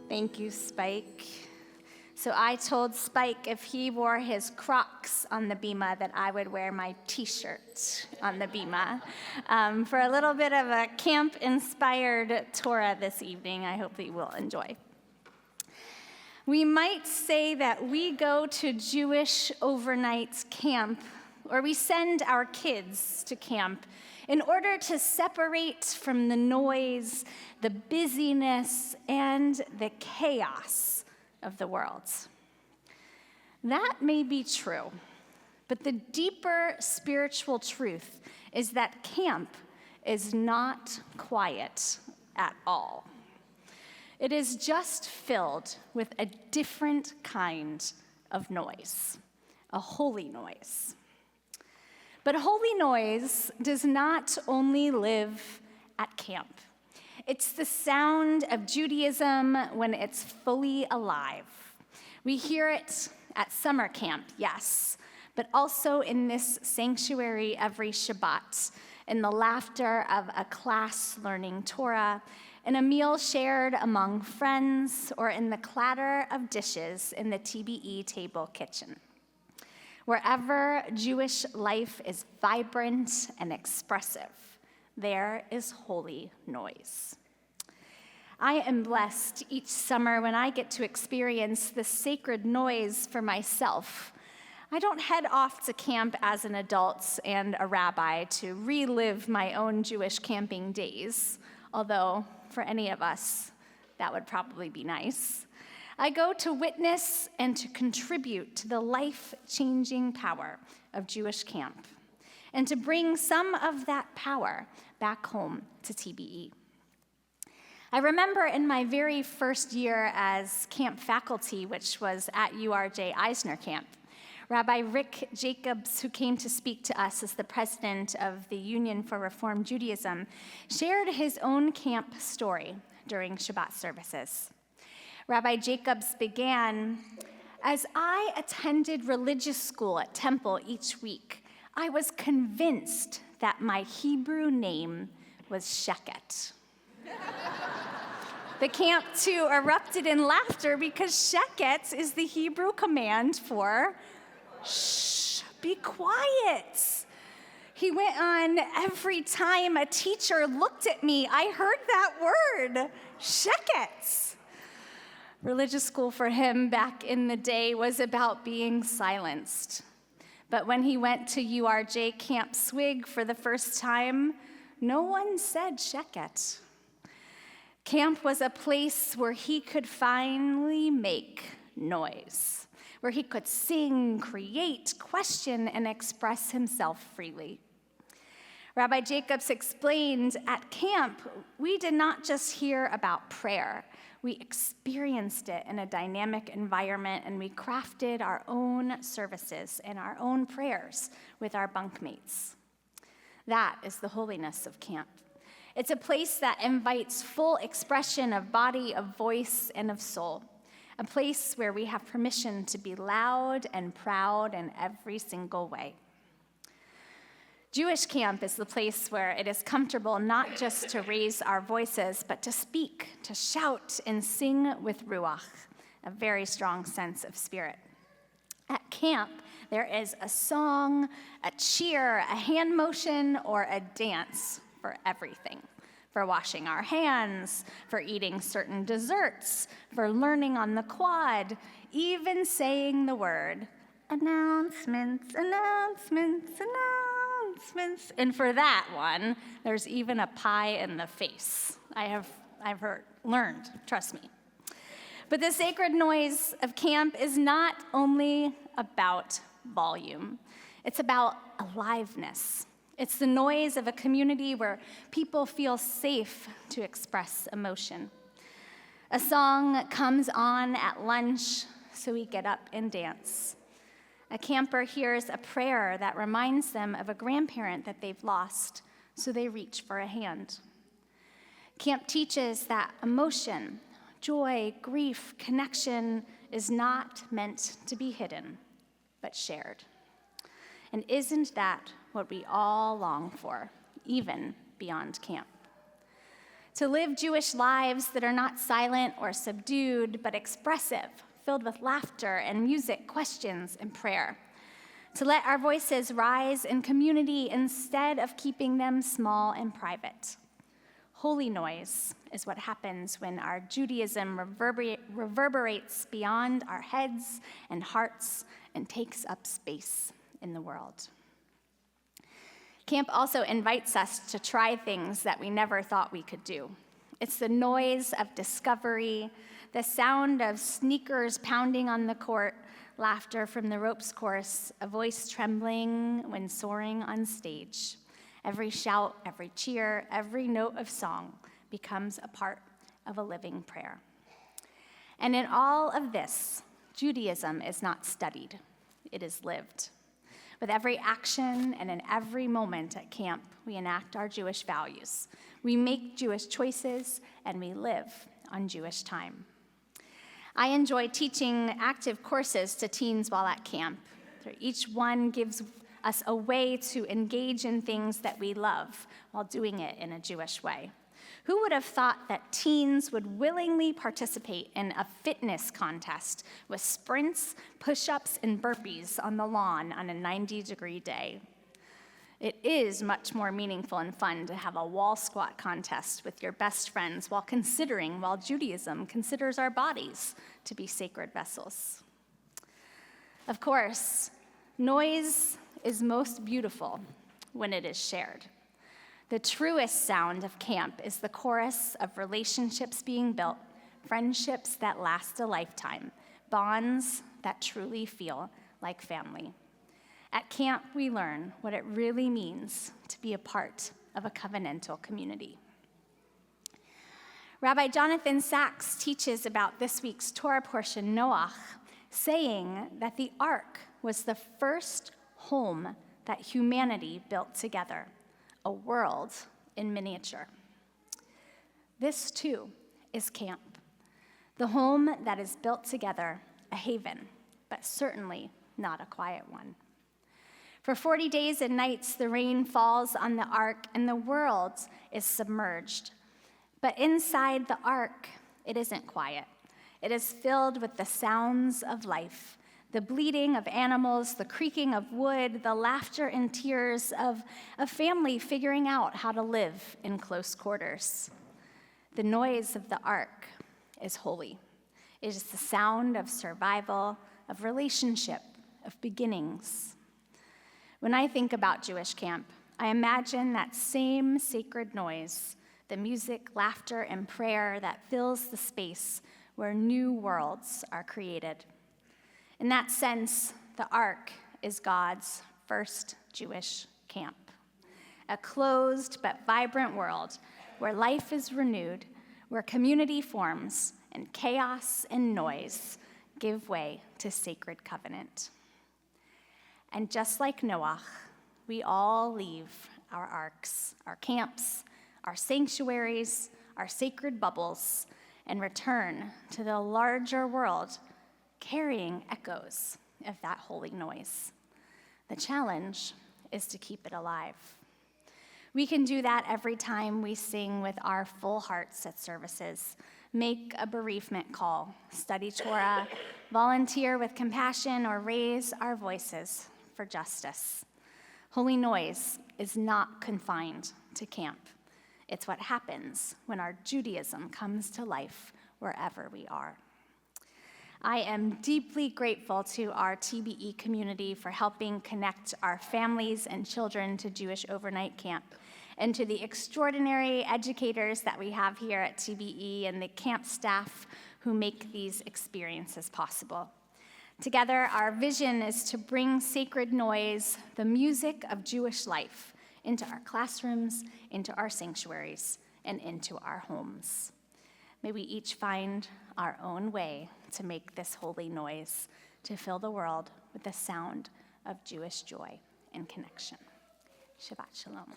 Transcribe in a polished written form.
Thank you, Spike. So I told Spike if he wore his Crocs on the bima that I would wear my t-shirt on the bima for a little bit of a camp-inspired Torah this evening. I hope that you will enjoy. We might say that we go to Jewish overnight camp, or we send our kids to camp in order to separate from the noise, the busyness, and the chaos of the world. That may be true, but the deeper spiritual truth is that camp is not quiet at all. It is just filled with a different kind of noise, a holy noise. But holy noise does not only live at camp. It's the sound of Judaism when it's fully alive. We hear it at summer camp, yes, but also in this sanctuary every Shabbat, in the laughter of a class learning Torah, in a meal shared among friends, or in the clatter of dishes in the TBE table kitchen. Wherever Jewish life is vibrant and expressive, there is holy noise. I am blessed each summer when I get to experience the sacred noise for myself. I don't head off to camp as an adult and a rabbi to relive my own Jewish camping days, although for any of us, that would probably be nice. I go to witness and to contribute to the life-changing power of Jewish camp, and to bring some of that power back home to TBE. I remember in my very first year as camp faculty, which was at URJ Eisner Camp, Rabbi Rick Jacobs, who came to speak to us as the president of the Union for Reform Judaism, shared his own camp story during Shabbat services. Rabbi Jacobs began, "As I attended religious school at Temple each week, I was convinced that my Hebrew name was Sheket." The camp, too, erupted in laughter because Sheket is the Hebrew command for shh, be quiet. He went on, "Every time a teacher looked at me, I heard that word, Sheket." Religious school for him back in the day was about being silenced. But when he went to URJ Camp Swig for the first time, no one said Sheket. Camp was a place where he could finally make noise, where he could sing, create, question, and express himself freely. Rabbi Jacobs explained, at camp, we did not just hear about prayer. We experienced it in a dynamic environment, and we crafted our own services and our own prayers with our bunkmates. That is the holiness of camp. It's a place that invites full expression of body, of voice, and of soul. A place where we have permission to be loud and proud in every single way. Jewish camp is the place where it is comfortable not just to raise our voices, but to speak, to shout, and sing with ruach, a very strong sense of spirit. At camp, there is a song, a cheer, a hand motion, or a dance for everything. For washing our hands, for eating certain desserts, for learning on the quad, even saying the word, announcements, announcements, announcements. And for that one, there's even a pie in the face. I've learned, trust me. But the sacred noise of camp is not only about volume. It's about aliveness. It's the noise of a community where people feel safe to express emotion. A song comes on at lunch, so we get up and dance. A camper hears a prayer that reminds them of a grandparent that they've lost, so they reach for a hand. Camp teaches that emotion, joy, grief, connection is not meant to be hidden, but shared. And isn't that what we all long for, even beyond camp? to live Jewish lives that are not silent or subdued, but expressive, filled with laughter and music, questions, and prayer, to let our voices rise in community instead of keeping them small and private. Holy noise is what happens when our Judaism reverberates beyond our heads and hearts and takes up space in the world. Camp also invites us to try things that we never thought we could do. It's the noise of discovery, the sound of sneakers pounding on the court, laughter from the ropes course, a voice trembling when soaring on stage. Every shout, every cheer, every note of song becomes a part of a living prayer. And in all of this, Judaism is not studied, it is lived. With every action and in every moment at camp, we enact our Jewish values. We make Jewish choices, and we live on Jewish time. I enjoy teaching active courses to teens while at camp. Each one gives us a way to engage in things that we love while doing it in a Jewish way. Who would have thought that teens would willingly participate in a fitness contest with sprints, push-ups, and burpees on the lawn on a 90-degree day? It is much more meaningful and fun to have a wall squat contest with your best friends while Judaism considers our bodies to be sacred vessels. Of course, noise is most beautiful when it is shared. The truest sound of camp is the chorus of relationships being built, friendships that last a lifetime, bonds that truly feel like family. At camp, we learn what it really means to be a part of a covenantal community. Rabbi Jonathan Sachs teaches about this week's Torah portion, Noach, saying that the ark was the first home that humanity built together, a world in miniature. This, too, is camp, the home that is built together, a haven, but certainly not a quiet one. For 40 days and nights, the rain falls on the ark, and the world is submerged. But inside the ark, it isn't quiet. It is filled with the sounds of life, the bleating of animals, the creaking of wood, the laughter and tears of a family figuring out how to live in close quarters. The noise of the ark is holy. It is the sound of survival, of relationship, of beginnings. When I think about Jewish camp, I imagine that same sacred noise, the music, laughter, and prayer that fills the space where new worlds are created. In that sense, the ark is God's first Jewish camp, a closed but vibrant world where life is renewed, where community forms, and chaos and noise give way to sacred covenant. And just like Noach, we all leave our arks, our camps, our sanctuaries, our sacred bubbles, and return to the larger world carrying echoes of that holy noise. The challenge is to keep it alive. We can do that every time we sing with our full hearts at services, make a bereavement call, study Torah, volunteer with compassion, or raise our voices for justice. Holy noise is not confined to camp. It's what happens when our Judaism comes to life wherever we are. I am deeply grateful to our TBE community for helping connect our families and children to Jewish overnight camp, and to the extraordinary educators that we have here at TBE and the camp staff who make these experiences possible. Together, our vision is to bring sacred noise, the music of Jewish life, into our classrooms, into our sanctuaries, and into our homes. May we each find our own way to make this holy noise, to fill the world with the sound of Jewish joy and connection. Shabbat Shalom.